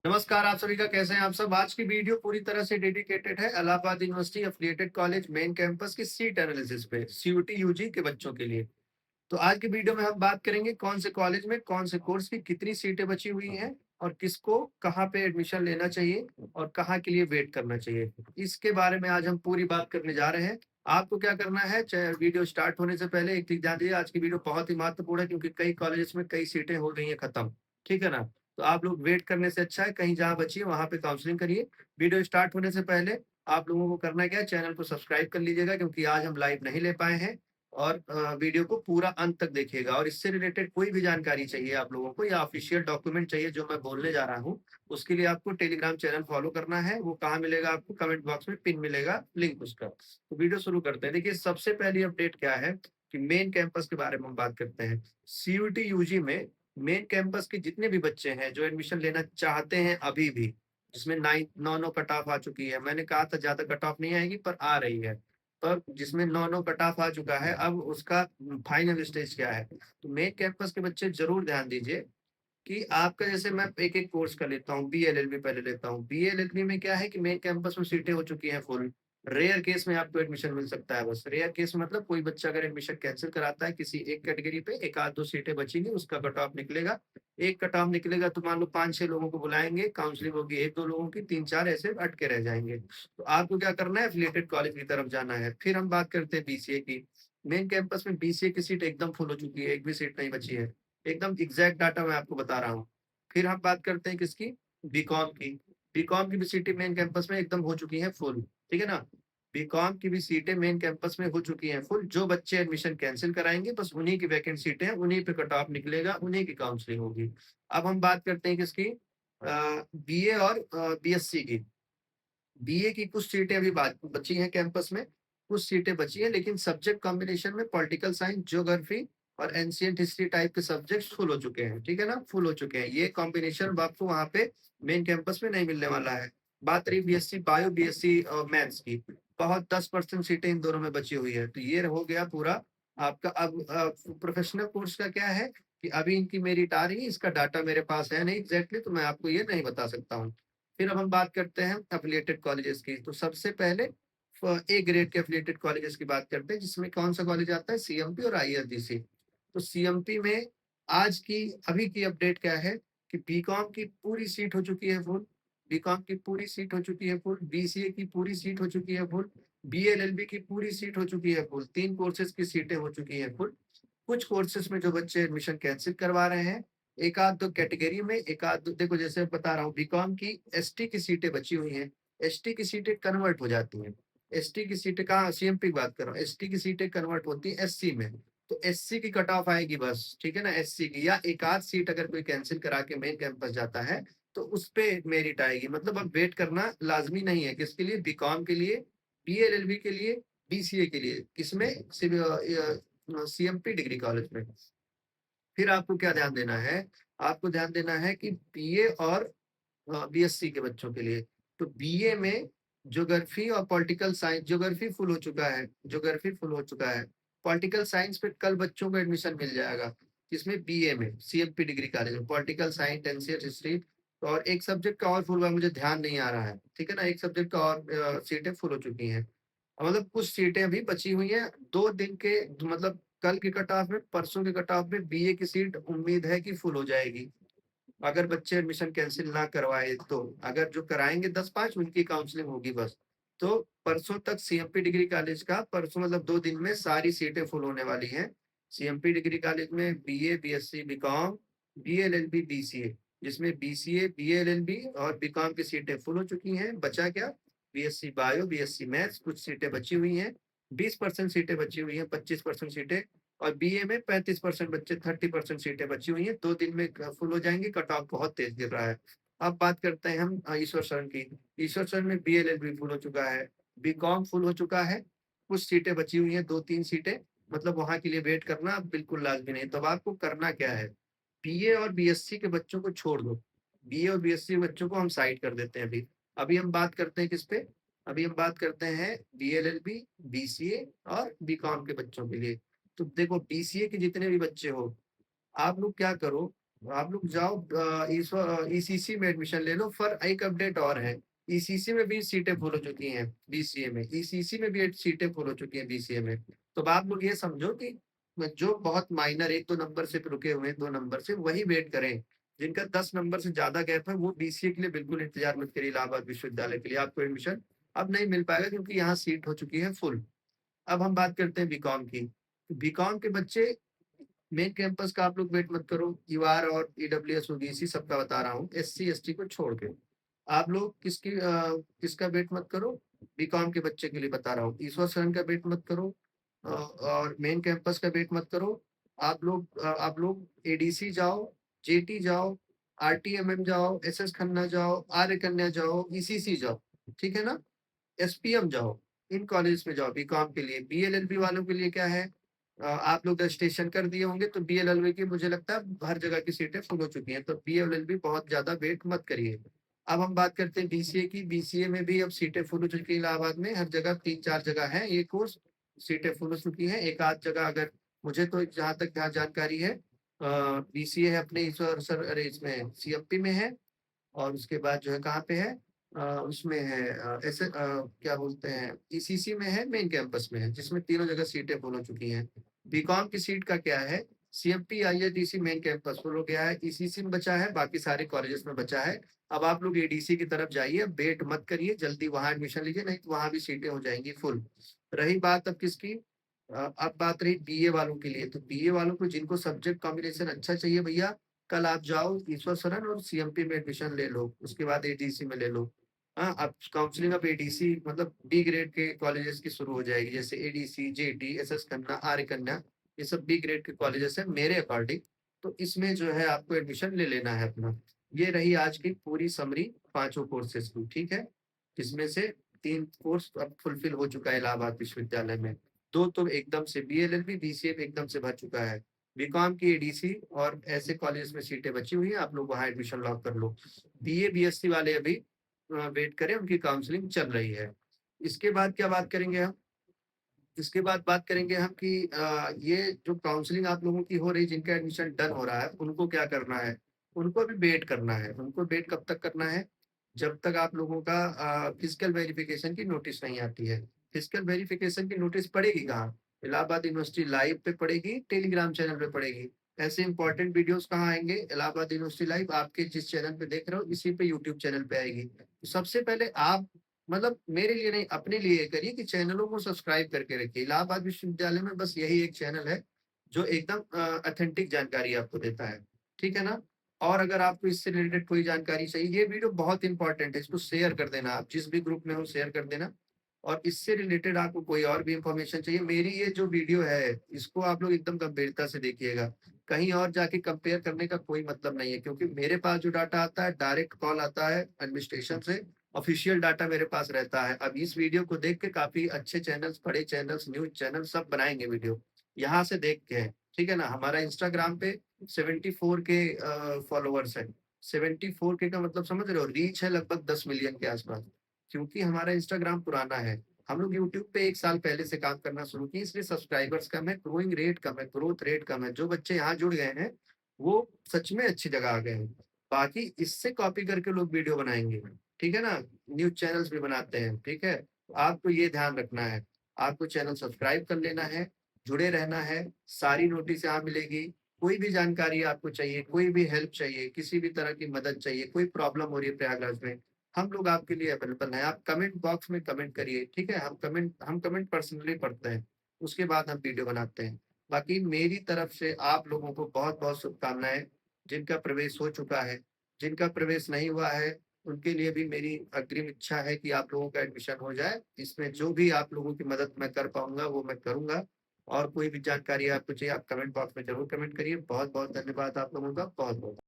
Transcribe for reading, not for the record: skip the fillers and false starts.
नमस्कार, आप सभी का कैसे हैं आप सब? आज की वीडियो पूरी तरह से डेडिकेटेड है Allahabad university affiliated college main campus की सीट एनालिसिस पे, सीयूटी यूजी के बच्चों के लिए। तो आज की वीडियो में हम बात करेंगे कौन से कॉलेज में कौन से कोर्स की कितनी सीटें बची हुई हैं और किसको कहाँ पे एडमिशन लेना चाहिए और कहाँ के लिए वेट करना चाहिए। इसके बारे में आज हम पूरी बात करने जा रहे हैं। आपको क्या करना है, चाहे वीडियो स्टार्ट होने से पहले एक चीज़ ध्यान दीजिए, आज की वीडियो बहुत ही महत्वपूर्ण है क्योंकि कई कॉलेजेस में कई सीटें हो गई हैं खत्म। ठीक है ना? तो आप लोग वेट करने से अच्छा है कहीं जहाँ बची है वहाँ पे काउंसलिंग करिए। वीडियो स्टार्ट होने से पहले आप लोगों को करना क्या है, चैनल को सब्सक्राइब कर लीजिएगा क्योंकि आज हम लाइव नहीं ले पाए हैं। और वीडियो को पूरा अंत तक देखिएगा और इससे रिलेटेड कोई भी जानकारी चाहिए आप लोगों को या ऑफिशियल डॉक्यूमेंट चाहिए जो मैं बोलने जा रहा हूँ, उसके लिए आपको टेलीग्राम चैनल फॉलो करना है। वो कहाँ मिलेगा आपको? कमेंट बॉक्स में पिन मिलेगा लिंक उसका। तो वीडियो शुरू करते हैं। देखिए, सबसे पहली अपडेट क्या है कि मेन कैंपस के बारे में हम बात करते हैं। सीयूटी यूजी में मेन कैंपस के जितने भी बच्चे हैं जो एडमिशन लेना चाहते हैं अभी भी, जिसमें 9 कट ऑफ आ चुकी है। मैंने कहा था ज्यादा कट ऑफ नहीं आएगी पर आ रही है। पर जिसमें 9 कट ऑफ आ चुका है, अब उसका फाइनल स्टेज क्या है? तो मेन कैंपस के बच्चे जरूर ध्यान दीजिए कि आपका, जैसे मैं एक-एक कोर्स का लेता हूँ, बीएलएलबी पहले लेता हूँ। बीएलएलबी में क्या है कि मेन कैंपस में सीटें हो चुकी हैं फुल। रेयर केस में आपको एडमिशन मिल सकता है बस। रेयर केस मतलब कोई बच्चा अगर एडमिशन कैंसल कराता है किसी एक कैटेगरी पे, 1 आध 2 सीटें बचेंगी, उसका कट ऑफ निकलेगा। एक कट ऑफ निकलेगा तो मान लो 5-6 लोगों को बुलाएँगे, काउंसलिंग होगी 1-2 लोगों की, 3-4 ऐसे अटके रह जाएँगे। तो आपको क्या करना है, एफिलिएटेड कॉलेज की तरफ जाना है। फिर हम बात करते हैं बीसीए की। मेन कैंपस में बीसीए की सीट एकदम फुल हो चुकी है, एक भी सीट नहीं बची है। एकदम एग्ज़ैक्ट डाटा मैं आपको बता रहा हूँ। फिर हम बात करते हैं किसकी? बीकॉम की। बीकॉम की भी सीटें मेन कैंपस में एकदम हो चुकी हैं फुल, ठीक है ना? बीकॉम की भी सीटें मेन कैंपस में हो चुकी हैं फुल। जो बच्चे एडमिशन कैंसल कराएँगे बस उन्हीं की वैकेंट सीटें हैं, उन्हीं पे कट ऑफ निकलेगा, उन्हीं की काउंसलिंग होगी। अब हम बात करते हैं किसकी? बीए और बीएससी की। बीए की कुछ सीटें अभी बची हैं कैंपस में, कुछ सीटें बची हैं, लेकिन सब्जेक्ट कॉम्बिनेशन में पॉलिटिकल साइंस, ज्योग्राफी और एंशिएंट हिस्ट्री टाइप के सब्जेक्ट्स फुल हो चुके हैं, ठीक है ना? फुल हो चुके हैं। ये कॉम्बिनेशन अब आपको वहाँ पे मेन कैंपस में नहीं मिलने वाला है। बात रही बीएससी बायो, बीएससी मैथ्स की, बहुत 10% सीटें इन दोनों में बची हुई है। तो ये हो गया पूरा आपका। अब प्रोफेशनल कोर्स का क्या है कि अभी इनकी मेरिट आ रही है, इसका डाटा मेरे पास है नहीं एग्ज़ैक्टली, तो मैं आपको ये नहीं बता सकता हूँ। फिर अब हम बात करते हैं एफिलिएटेड कॉलेजेस की। तो सबसे पहले ए ग्रेड के एफिलिएटेड कॉलेजेस की बात करते हैं, जिसमें कौन-सा कॉलेज आता है? सीएमपी और आईआरजीसी। तो सीएमपी में आज की अभी की अपडेट क्या है कि बीकॉम की पूरी सीट हो चुकी है फुल, बीकॉम की पूरी सीट हो चुकी है फुल, बीसीए की पूरी सीट हो चुकी है फुल, बीएलएलबी की पूरी सीट हो चुकी है फुल, 3 कोर्सेज़ की सीटें हो चुकी हैं फुल। कुछ कोर्सेज़ में जो बच्चे एडमिशन कैंसल करवा रहे हैं, एक आध 2 कैटेगरी में, एक आध 2 देखो, जैसे बता रहा हूँ, बीकॉम की एसटी की सीटें बची हुई हैं। एसटी की सीटें कन्वर्ट हो जाती हैं। एसटी की सीटें कहाँ? सीएमपी की बात कर रहा हूँ। एसटी की सीटें कन्वर्ट होती हैं एससी में। तो एससी की कट ऑफ आएगी बस, ठीक है ना? एससी की या एक आध सीट अगर कोई कैंसल करा के मेन कैंपस जाता है, तो उसपे मेरिट आएगी। मतलब अब वेट करना लाज़मी नहीं है। किसके लिए? बीकॉम के लिए, बीएलएलबी के लिए, बीसीए के लिए। किसमें? सीएमपी डिग्री कॉलेज में। फिर आपको क्या ध्यान देना है? आपको ध्यान देना है कि बीए और बीएससी के बच्चों के लिए। तो बीए में ज्योग्राफी और पॉलिटिकल साइंस, ज्योग्राफी फुल हो चुका है। पॉलिटिकल साइंस पे कल बच्चों को एडमिशन मिल जाएगा, जिसमें बीए में सीएमपी डिग्री कॉलेज में पॉलिटिकल साइंस, एनसीईआरटी हिस्ट्री और एक सब्जेक्ट का और फुल हुआ, मुझे ध्यान नहीं आ रहा है, ठीक है ना? एक सब्जेक्ट का और सीटें फुल हो चुकी हैं। मतलब कुछ सीटें अभी बची हुई हैं। 2 दिन के मतलब कल के कट ऑफ में, परसों के कट ऑफ में बीए की सीट उम्मीद है कि फुल हो जाएगी। अगर बच्चे एडमिशन कैंसल ना करवाए तो। अगर जो कराएँगे 10-5 उनकी काउंसलिंग होगी बस। तो परसों तक सीएमपी डिग्री कॉलेज का, परसों मतलब 2 दिन में सारी सीटें फुल होने वाली हैं। सीएमपी डिग्री कॉलेज में BA, BSc, BCom, BLLB, BCA, जिसमें बीसीए, बीएलएलबी और बीकॉम की सीटें फुल हो चुकी हैं। बचा क्या? बीएससी बायो, बीएससी मैथ्स, कुछ सीटें बची हुई हैं। 20% सीटें बची हुई हैं, 25% सीटें, और बीए में 35% बच्चे, 30% सीटें बची हुई हैं। 2 दिन में फुल हो जाएँगी, कट ऑफ बहुत तेज़ गिर रहा है। अब बात करते हैं हम ईश्वर सर की। ईश्वर सर में बीएलएलबी फुल हो चुका है, बीकॉम फुल हो चुका है, कुछ सीटें बची हुई हैं, 2-3 सीटें, मतलब वहाँ के लिए वेट करना अब बिल्कुल लाज़मी नहीं है। तो अब आपको करना क्या है? बीए और बीएससी के बच्चों को छोड़ दो। बीए और बीएससी के बच्चों को हम साइड कर देते हैं अभी। अभी हम बात करते हैं किस पे? अभी हम बात करते हैं बीएलएलबी, बीसीए और बीकॉम के बच्चों के लिए। तो देखो, बीसीए के जितने भी बच्चे हो, आप लोग क्या करो, आप लोग जाओ ईसीसी में एडमिशन ले लो। पर एक अपडेट और है, ईसीसी में भी सीटें फुल हो चुकी हैं, बीसीए में ईसीसी में भी सीटें फुल हो चुकी हैं बीसीए में। तो आप लोग ये समझो कि जो बहुत माइनर एक दो नंबर से रुके हुए हैं, 2 नंबर से, वही वेट करें। जिनका 10 नंबर से ज्यादा गैप है वो बीसीए के लिए बिल्कुल इंतजार मत करिए। इलाहाबाद विश्वविद्यालय के लिए आपको एडमिशन अब नहीं मिल पाएगा, क्योंकि यहाँ सीट हो चुकी है फुल। अब हम बात करते हैं बीकॉम की। बीकॉम के बच्चे, मेन कैंपस का आप लोग वेट मत करो। यूआर और ईडब्ल्यूएस ओबीसी सबका बता रहा हूँ, एससी एसटी को छोड़ के आप लोग किसका वेट मत करो। बीकॉम के बच्चे के लिए बता रहा हूँ, ईश्वर शरण का वेट मत करो, और मेन कैंपस का वेट मत करो। आप लोग एडीसी जाओ, जेटी जाओ, आरटीएमएम जाओ, एसएस खन्ना जाओ, आर्य कन्या जाओ, ईसीसी जाओ, ठीक है ना, एसपीएम जाओ, इन कॉलेज में जाओ बीकॉम के लिए। बीएलएलबी वालों के लिए क्या है, आप लोग रजिस्ट्रेशन कर दिए होंगे, तो बीएलएलबी की मुझे लगता है हर जगह की सीटें फुल हो चुकी हैं, तो बीएलएलबी बहुत ज्यादा वेट मत करिए। अब हम बात करते हैं बीसीए की। बीसीए में भी अब सीटें फुल हो चुकी है, इलाहाबाद में हर जगह 3-4 जगह है ये कोर्स, सीटें फुल हो चुकी हैं। एक आध जगह अगर, मुझे तो जहाँ तक जहाँ जानकारी है, बीसीए है अपने अरे इसमें सीएमपी में है, और उसके बाद जो है कहाँ पे है, उसमें है ऐसे क्या बोलते हैं, ईसीसी में है, मेन कैंपस में है, जिसमें तीनों जगह सीटें फुल हो चुकी हैं। बीकॉम की सीट का क्या है, सीएमपी आईआईटीसी मेन कैंपस फुल हो गया है, ईसीसी में बचा है, बाकी सारे कॉलेजेस में बचा है। अब आप लोग एडीसी की तरफ जाइए, अब वेट मत करिए, जल्दी वहां एडमिशन लीजिए, नहीं तो वहां भी सीटें हो जाएंगी फुल। रही बात अब किसकी, अब बात रही बीए वालों के लिए। तो बीए वालों को जिनको सब्जेक्ट कॉम्बिनेशन अच्छा चाहिए भैया, कल आप जाओ ईश्वर सरन और सीएमपी में एडमिशन ले लो, उसके बाद एडीसी में ले लो। हाँ, अब काउंसलिंग अब एडीसी मतलब बी ग्रेड के कॉलेजेस की शुरू हो जाएगी, जैसे एडीसी, जेटी, एसएस खन्ना, आर्य कन्या, ये सब बी ग्रेड के कॉलेजेस है मेरे अकॉर्डिंग। तो इसमें जो है आपको एडमिशन ले लेना है अपना। ये रही आज की पूरी समरी पांचों कोर्सेज की, ठीक है, जिसमें से 3 कोर्स अब फुलफिल हो चुका है इलाहाबाद विश्वविद्यालय में। दो तो एकदम से, बीएलएलबी बीसीए में एकदम से भर चुका है। बीकॉम की एडीसी और ऐसे कॉलेज में सीटें बची हुई हैं, आप लोग वहां एडमिशन लॉक कर लो। बीए बीएससी वाले अभी वेट करें, उनकी काउंसलिंग चल रही है। इसके बाद क्या बात करेंगे हम, इसके बाद बात करेंगे हम कि ये जो काउंसलिंग आप लोगों की हो रही, जिनका एडमिशन डन हो रहा है, उनको क्या करना है, उनको भी वेट करना है। उनको वेट कब तक करना है, जब तक आप लोगों का फिजिकल वेरिफिकेशन की नोटिस नहीं आती है। फिजिकल वेरिफिकेशन की नोटिस पड़ेगी कहाँ, इलाहाबाद यूनिवर्सिटी लाइव पे पड़ेगी, टेलीग्राम चैनल पे पड़ेगी। ऐसे इंपॉर्टेंट वीडियोस कहाँ आएंगे, इलाहाबाद यूनिवर्सिटी लाइव, आपके जिस चैनल पे देख रहे हो इसी पे यूट्यूब चैनल पे आएगी। तो सबसे पहले आप, मतलब मेरे लिए नहीं, अपने लिए करिए कि चैनलों को सब्सक्राइब करके रखिए। इलाहाबाद विश्वविद्यालय में बस यही एक चैनल है जो एकदम ऑथेंटिक जानकारी आपको देता है, ठीक है ना। और अगर आपको इससे रिलेटेड कोई जानकारी चाहिए, ये वीडियो बहुत इंपॉर्टेंट है, इसको शेयर कर देना, आप जिस भी ग्रुप में हो शेयर कर देना। और इससे रिलेटेड आपको कोई और भी इंफॉर्मेशन चाहिए, मेरी ये जो वीडियो है इसको आप लोग एकदम गंभीरता से देखिएगा। कहीं और जाके कंपेयर करने का कोई मतलब नहीं है, क्योंकि मेरे पास जो डाटा आता है डायरेक्ट कॉल आता है एडमिनिस्ट्रेशन से, ऑफिशियल डाटा मेरे पास रहता है। अब इस वीडियो को देख के काफी अच्छे चैनल्स, बड़े चैनल्स, न्यूज चैनल सब बनाएंगे वीडियो, यहाँ से देख के है, ठीक है ना। हमारा इंस्टाग्राम पे 74 के फॉलोअर्स है। 74 के का मतलब समझ रहे हो, रीच है लगभग 10 मिलियन के आसपास, क्योंकि हमारा इंस्टाग्राम पुराना है। हम लोग यूट्यूब पे 1 साल पहले से काम करना शुरू किए, इसलिए सब्सक्राइबर्स कम है, ग्रोइंग रेट कम है, ग्रोथ रेट कम है। जो बच्चे यहाँ जुड़ गए हैं वो सच में अच्छी जगह आ गए हैं। बाकी इससे कॉपी करके लोग वीडियो बनाएंगे, ठीक है ना, न्यूज चैनल्स भी बनाते हैं, ठीक है। तो आपको ये ध्यान रखना है, आपको चैनल सब्सक्राइब कर लेना है, जुड़े रहना है, सारी नोटिस यहाँ मिलेगी। कोई भी जानकारी आपको चाहिए, कोई भी हेल्प चाहिए, किसी भी तरह की मदद चाहिए, कोई प्रॉब्लम हो रही है प्रयागराज में, हम लोग आपके लिए अवेलेबल हैं। आप कमेंट बॉक्स में कमेंट करिए, ठीक है, हम कमेंट पर्सनली पढ़ते हैं, उसके बाद हम वीडियो बनाते हैं। बाकी मेरी तरफ से आप लोगों को बहुत बहुत शुभकामनाएं, जिनका प्रवेश हो चुका है, जिनका प्रवेश नहीं हुआ है, उनके लिए भी मेरी अग्रिम इच्छा है कि आप लोगों का एडमिशन हो जाए। इसमें जो भी आप लोगों की मदद मैं कर पाऊंगा वो मैं करूंगा। और कोई भी जानकारी आपको चाहिए, आप कमेंट बॉक्स में जरूर कमेंट करिए। बहुत बहुत धन्यवाद आप लोगों का, बहुत बहुत